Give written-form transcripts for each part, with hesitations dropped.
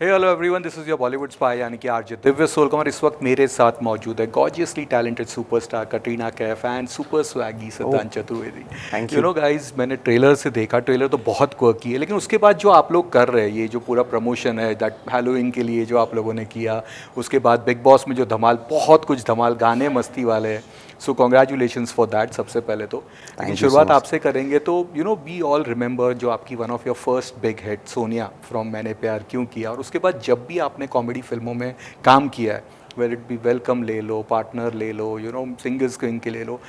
Hey hello everyone, this is your Bollywood spy यानी कि RJ Divya सोलगमा। इस वक्त मेरे साथ मौजूद है gorgeously talented superstar Katrina Kaif and super swaggy Siddhant Chaturvedi. Thank you you. No guys, मैंने ट्रेलर से देखा, ट्रेलर तो बहुत क्वर्की है, लेकिन उसके बाद जो आप लोग कर रहे हैं, ये जो पूरा प्रमोशन है दैट हैलोवीन के लिए जो आप लोगों ने किया, उसके बाद बिग बॉस में जो धमाल, बहुत कुछ धमाल, गाने मस्ती वाले हैं। सो कॉन्ग्रेचुलेशंस फॉर दैट सबसे पहले तो। लेकिन you so शुरुआत much. आपसे करेंगे तो you know we all remember जो आपकी one of your first big hit Sonia from Maine Pyar क्यों किया, और उसके बाद जब भी आपने कॉमेडी फिल्मों में काम किया है, वेर इट बी वेलकम ले लो, पार्टनर ले लो, यू नो सिंगर्स किंग के ले लो,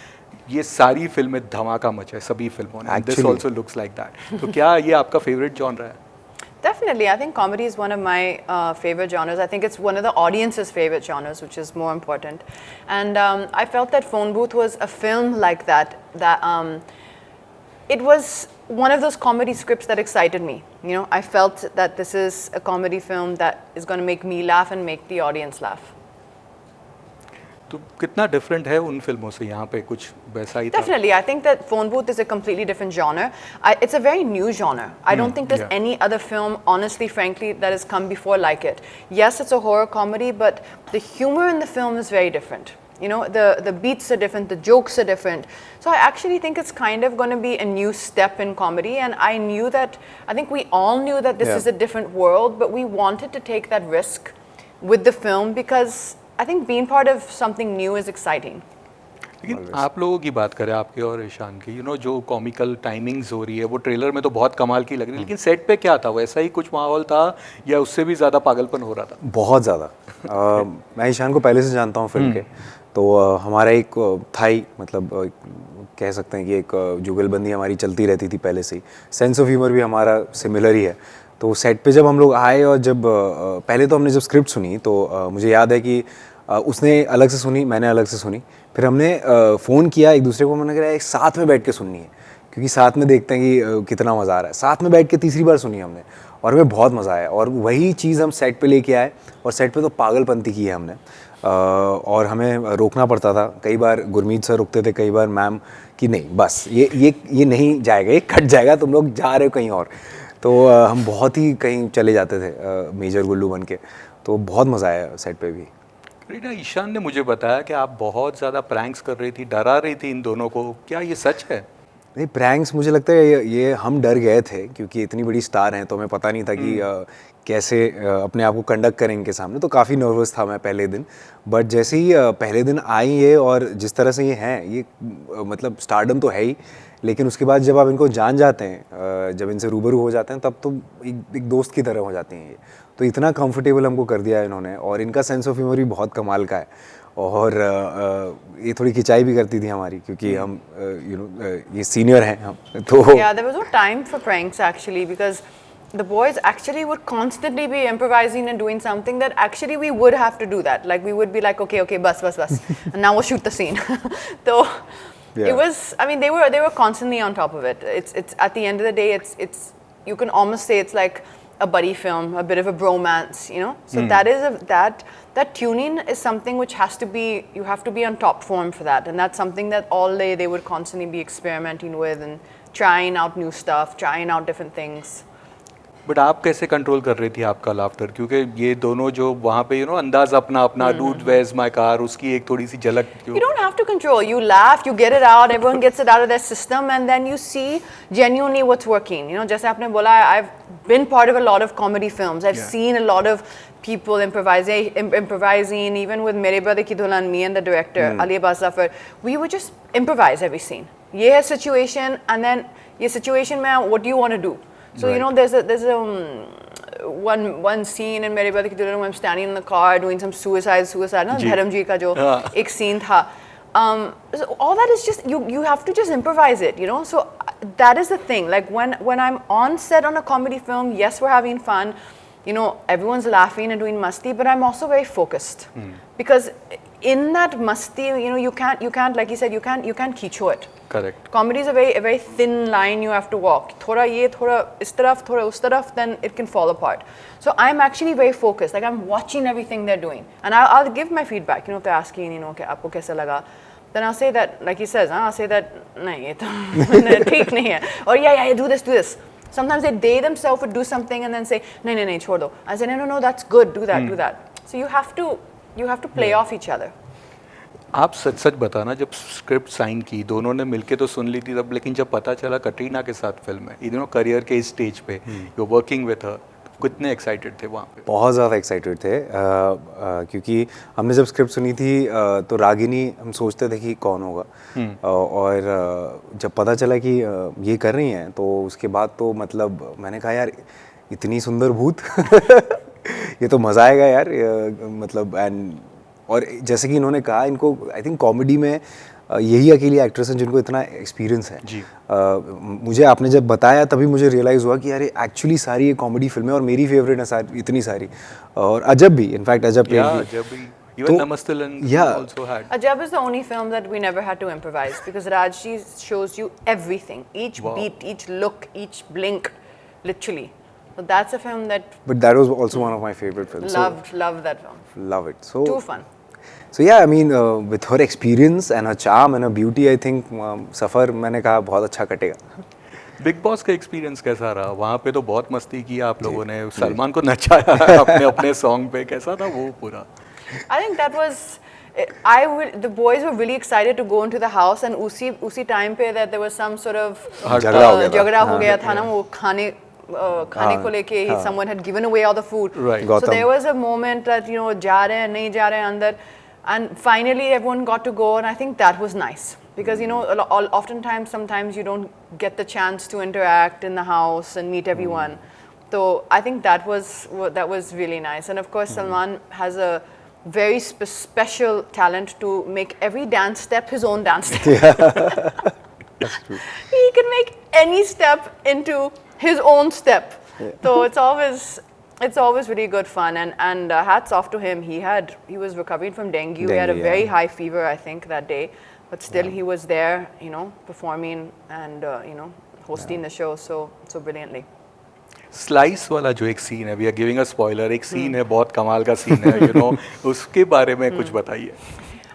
ये सारी फिल्में धमाका मचा है सभी फिल्मों ने। This Actually. Also looks like that. तो क्या ये आपका फेवरेट जॉनर है? Definitely, I think comedy is one of my favorite genres. I think it's one of the audience's favorite genres, which is more important. And I felt that Phone Booth was a film like that. It was one of those comedy scripts that excited me. You know, I felt that this is a comedy film that is going to make me laugh and make the audience laugh. तो कितना different है उन फिल्मों से? यहाँ पे कुछ वैसा ही था? Definitely, I think that Phone Booth is a completely different genre. It's a very new genre. I don't think there's any other film, honestly, frankly, that has come before like it. Yes, it's a horror comedy, but the humor in the film is very different. You know, the beats are different, the jokes are different. So I actually think it's kind of going to be a new step in comedy, and I think we all knew that this is a different world, but we wanted to take that risk with the film because I think being part of something new is exciting. लेकिन आप लोगों की बात करें, आपके और ईशान की, you know जो कॉमिकल टाइमिंग्स हो रही है वो ट्रेलर में तो बहुत कमाल की लग रही है, लेकिन सेट पे क्या था? वैसा ही कुछ माहौल था या उससे भी ज़्यादा पागलपन हो रहा था? बहुत ज़्यादा। मैं ईशान को पहले से जानता हूँ फिल्म के, तो हमारा एक था ही, मतलब कह सकते हैं कि एक जुगलबंदी हमारी चलती रहती थी पहले से ही। सेंस ऑफ ह्यूमर भी हमारा सिमिलर ही है। तो सेट पे जब हम लोग आए और जब पहले तो हमने जब स्क्रिप्ट सुनी तो मुझे याद है कि उसने अलग से सुनी, मैंने अलग से सुनी, फिर हमने फ़ोन किया एक दूसरे को, मैंने कहा एक साथ में बैठ के सुननी है क्योंकि साथ में देखते हैं कि कितना मज़ा आ रहा है। साथ में बैठ के तीसरी बार सुनी हमने और हमें बहुत मज़ा आया, और वही चीज़ हम सेट पे लेके आए, और सेट पे तो पागलपंती की है हमने। और हमें रोकना पड़ता था, कई बार गुरमीत सर रुकते थे, कई बार मैम कि नहीं बस ये नहीं जाएगा, ये कट जाएगा, तुम लोग जा रहे हो कहीं और। तो हम बहुत ही कहीं चले जाते थे मेजर गुल्लू बन के, तो बहुत मज़ा आया सेट पे भी। करीना, ईशान ने मुझे बताया कि आप बहुत ज़्यादा प्रैंक्स कर रही थी, डरा रही थी इन दोनों को, क्या ये सच है? नहीं, प्रैंक्स मुझे लगता है ये हम डर गए थे क्योंकि इतनी बड़ी स्टार हैं, तो हमें पता नहीं था कि कैसे अपने आप को कंडक्ट करें इनके सामने, तो काफ़ी नर्वस था मैं पहले दिन। बट जैसे ही पहले दिन आई ये, और जिस तरह से ये हैं, ये मतलब स्टारडम तो है ही, लेकिन उसके बाद जब आप इनको जान जाते हैं, जब इनसे रूबरू हो जाते हैं, तब तो एक दोस्त की तरह हो जाती हैं ये। तो इतना कंफर्टेबल हमको कर दिया है इन्होंने, और इनका सेंस ऑफ ह्यूमर भी बहुत कमाल का है। और ये थोड़ी खिंचाई भी करती थी हमारी क्योंकि हम यू नो ये सीनियर हैं हम, तो Yeah, there was no time for pranks actually, because the boys actually would constantly be improvising and doing something that actually we would have to do that. Like we would be like, okay, bus, and now we'll shoot the scene. So Yeah. it was. I mean, they were constantly on top of it. It's at the end of the day, it's you can almost say it's like a buddy film, a bit of a bromance, you know. So that tuning is something which has to be, you have to be on top form for that, and that's something that all day they would constantly be experimenting with and trying out new stuff, trying out different things. But आप कैसे control कर रही थी आपका laughter? क्योंकि ये दोनों जो वहाँ पे यू नो अंदाज अपना डूड वेयर्स माय कार, उसकी एक थोड़ी सी झलक। You don't have to control. You laugh, you get it out, everyone gets it out of their system, and then you see genuinely what's working. You know, जैसे आपने बोला, I've been part of a lot of comedy films. I've seen a lot of people improvising, even with मेरे brother की दुल्हन, me and the director Ali Abbas Zafar, we would just improvise every scene. ये है situation, and then ये situation में what do you want to do? So you know, there's one scene in मेरे brother की दुल्हन where I'm standing in the car doing some suicide ना धर्म जी का जो एक scene था. So all that is just you have to just improvise it, you know. So that is the thing. Like when I'm on set on a comedy film, yes, we're having fun, you know, everyone's laughing and doing masti, but I'm also very focused because in that masti, you know, you can't like you said, you can't खींचो it. Correct. Comedy is a very thin line you have to walk. थोड़ा ये, थोड़ा इस तरफ, थोड़ा उस तरफ, then it can fall apart. So I'm actually very focused. Like I'm watching everything they're doing, and I'll give my feedback. You know, if they're asking, you know, कि आपको कैसा लगा, then I'll say that, like he says, I'll say that नहीं ये तो ठीक नहीं है, or yeah, do this. Sometimes they themselves would do something and then say, no, no, no, chhod do. I say, no, no, no, that's good, do that, do that. So you have to play off each other. आप सच सच बताना, जब script sign की दोनों ने मिलके तो सुन ली थी तब, लेकिन जब पता चला कटरीना के साथ फिल्म है, यू नो करियर के इस स्टेज पे यू वर्किंग विद हर, कितने एक्साइटेड थे वहाँ पे? बहुत ज़्यादा एक्साइटेड थे, क्योंकि हमने जब स्क्रिप्ट सुनी थी तो रागिनी हम सोचते थे कि कौन होगा, और जब पता चला कि ये कर रही हैं तो उसके बाद तो मतलब मैंने कहा यार इतनी सुंदर भूत ये तो मज़ा आएगा यार, मतलब और जैसे कि इन्होंने कहा, इनको आई थिंक कॉमेडी में यही अकेली एक्ट्रेस हैं जिनको इतना एक्सपीरियंस है जी। मुझे आपने जब बताया तभी मुझे रियलाइज़ हुआ कि यार एक्चुअली सारी ये कॉमेडी फिल्में और मेरी फेवरेट है सारी, इतनी सारी, और अजब भी, इनफैक्ट अजब भी Even Namastilan also had. Ajab is the only film that we never had to improvise because Rajji shows you everything, each beat, each look, each blink, literally. So that's a film that. But that was also one of my favorite films. Loved that film. Love it. So too fun. So yeah, I mean, with her experience and her charm and her beauty, I think सफ़र मैंने कहा बहुत अच्छा कटेगा। Big boss का experience कैसा रहा? वहाँ पे तो बहुत मस्ती की आप लोगों ने, सलमान को नचाया अपने सॉन्ग पे, कैसा था वो पूरा? I think that was, the boys were really excited to go into the house and उसी time पे that there was some sort of झगड़ा हो गया था ना, वो खाने को लेके, someone had given away all the food. Right. So there was a moment that जा रहे हैं नहीं जा रहे हैं अंदर, and finally everyone got to go, and I think that was nice because oftentimes sometimes you don't get the chance to interact in the house and meet everyone. So I think that was really nice, and of course Salman has a very special talent to make every dance step his own dance step. Yeah. That's true. He can make any step into his own step. Yeah. So it's always really good fun, and hats off to him. He was recovering from dengue. He had a very high fever, I think, that day, but still he was there, performing and hosting the show so brilliantly. Slice वाला जो एक scene है, we are giving a spoiler, एक scene है बहुत कमाल का scene है, उसके बारे में कुछ बताइए।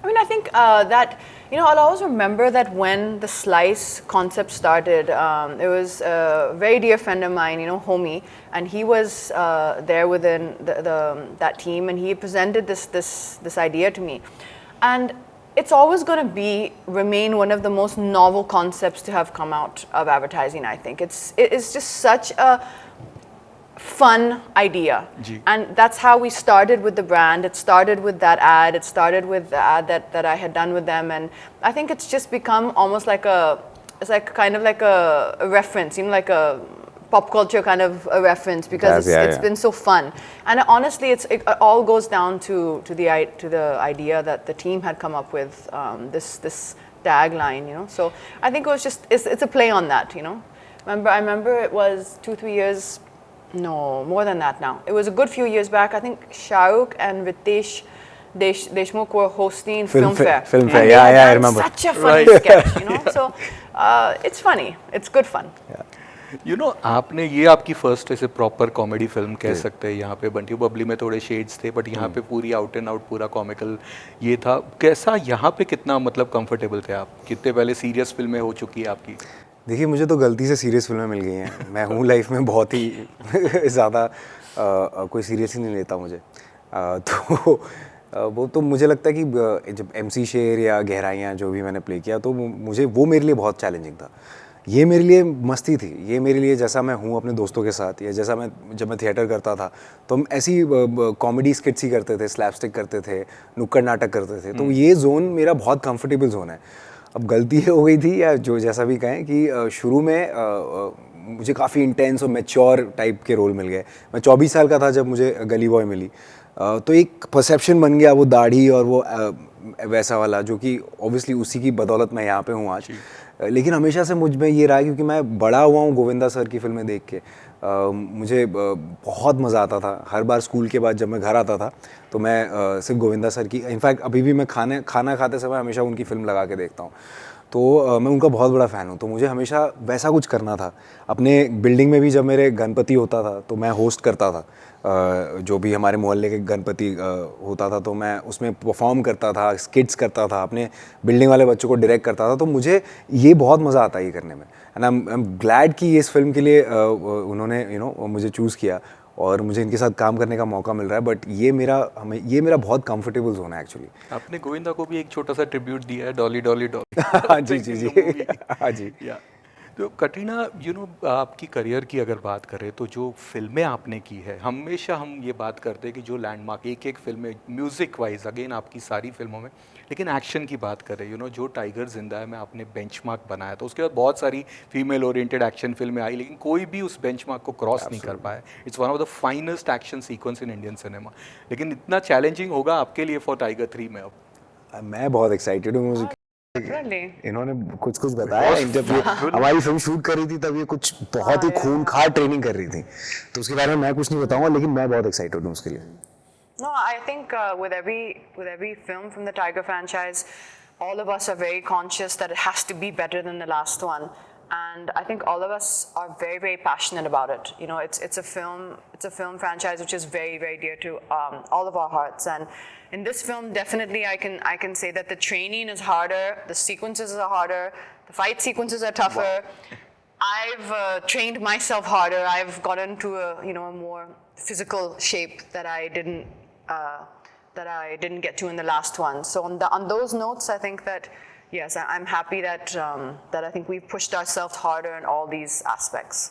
I mean, I think that I'll always remember that when the slice concept started, it was a very dear friend of mine, homie, and he was there within that team, and he presented this idea to me, and it's always going to remain one of the most novel concepts to have come out of advertising. I think it's just such a fun idea. And that's how we started with the brand. It started with that ad. It started with the ad that I had done with them, and I think it's just become almost like kind of like a reference, like a pop culture kind of a reference, because it's been so fun. And honestly, it all goes down to the idea that the team had come up with, this tagline, So I think it was just it's a play on that, I remember it was 2-3 years. No, more than that now. It was a good few years back. I think Shah Rukh and Ritesh Deshmukh were hosting Filmfare. Filmfare, yeah, I remember. Such a funny sketch, So it's funny. It's good fun. Yeah. आपने ये आपकी first ऐसे proper comedy film कह सकते हैं। यहाँ पे बंटी बबली में थोड़े शेड्स थे, बट यहाँ पे पूरी आउट एंड आउट पूरा कॉमिकल ये था। कैसा यहाँ पे कितना मतलब कंफर्टेबल थे आप? कितने पहले सीरियस फिल्में हो चुकी है आपकी? देखिए, मुझे तो गलती से सीरियस फिल्में मिल गई हैं। मैं हूँ लाइफ में बहुत ही ज़्यादा कोई सीरियस ही नहीं लेता मुझे, तो वो तो मुझे लगता है कि जब MC शेर या गहराइयाँ जो भी मैंने प्ले किया तो मुझे वो मेरे लिए बहुत चैलेंजिंग था। ये मेरे लिए मस्ती थी, ये मेरे लिए जैसा मैं हूँ अपने दोस्तों के साथ, या जैसा जब मैं थिएटर करता था तो हम ऐसी कॉमेडी स्किट्स ही करते थे, स्लैपस्टिक करते थे, नुक्कड़ नाटक करते थे, तो ये जोन मेरा बहुत कंफर्टेबल जोन है। अब गलती हो गई थी या जो जैसा भी कहें कि शुरू में मुझे काफ़ी इंटेंस और मैच्योर टाइप के रोल मिल गए। मैं 24 साल का था जब मुझे गली बॉय मिली, तो एक परसेप्शन बन गया वो दाढ़ी और वो वैसा वाला, जो कि ऑब्वियसली उसी की बदौलत मैं यहाँ पे हूँ आज। लेकिन हमेशा से मुझ में ये रहा है, क्योंकि मैं बड़ा हुआ हूँ गोविंदा सर की फिल्में देख के। मुझे बहुत मज़ा आता था। हर बार स्कूल के बाद जब मैं घर आता था तो मैं सिर्फ गोविंदा सर की, इनफैक्ट अभी भी मैं खाना खाते समय हमेशा उनकी फ़िल्म लगा के देखता हूँ। तो मैं उनका बहुत बड़ा फ़ैन हूँ, तो मुझे हमेशा वैसा कुछ करना था। अपने बिल्डिंग में भी जब मेरे गणपति होता था तो मैं होस्ट करता था, जो भी हमारे मोहल्ले के गणपति होता था तो मैं उसमें परफॉर्म करता था, स्किट्स करता था, अपने बिल्डिंग वाले बच्चों को डायरेक्ट करता था। तो मुझे ये बहुत मज़ा आता है ये करने में, एंड आई एम ग्लैड कि इस फिल्म के लिए उन्होंने मुझे चूज़ किया और मुझे इनके साथ काम करने का मौका मिल रहा है। बट ये मेरा बहुत कंफर्टेबल जोन है एक्चुअली। आपने गोविंदा को भी एक छोटा सा ट्रिब्यूट दिया है, डॉली डॉली डॉली। हाँ जी जी जी हाँ जी। या तो कटरीना, आपकी करियर की अगर बात करें तो जो फिल्में आपने की है, हमेशा हम ये बात करते हैं कि जो लैंडमार्क एक एक फिल्में म्यूज़िक वाइज अगेन आपकी सारी फिल्मों में, लेकिन एक्शन की बात करें, जो टाइगर जिंदा है में आपने बेंचमार्क बनाया, तो उसके बाद बहुत सारी फीमेल ओरिएंटेड एक्शन फिल्में आई, लेकिन कोई भी उस बेंचमार्क को क्रॉस नहीं कर पाया। It's one of the finest action sequence in Indian cinema. लेकिन इतना चैलेंजिंग होगा आपके लिए फॉर टाइगर 3 में अब? मैं बहुत एक्साइटेड हूँ। मुझे Definitely. इन्होंने कुछ कुछ बताया, जब ये हमारी फिल्म शूट कर रही थी तब ये कुछ बहुत ही खूनखार ट्रेनिंग कर रही थी, तो उसके बारे में मैं कुछ नहीं बताऊंगा, लेकिन मैं बहुत एक्साइटेड हूँ उसके लिए। No, I think with every film from the Tiger franchise, all of us are very conscious that it has to be better than the last one, and I think all of us are very, very passionate about it. It's a film franchise which is very, very dear to all of our hearts, and in this film, definitely I can say that the training is harder, the sequences are harder, the fight sequences are tougher. Wow. I've trained myself harder. I've gotten to a more physical shape that I didn't get to in the last one. So on those notes, I think that yes, I'm happy that I think we've pushed ourselves harder in all these aspects.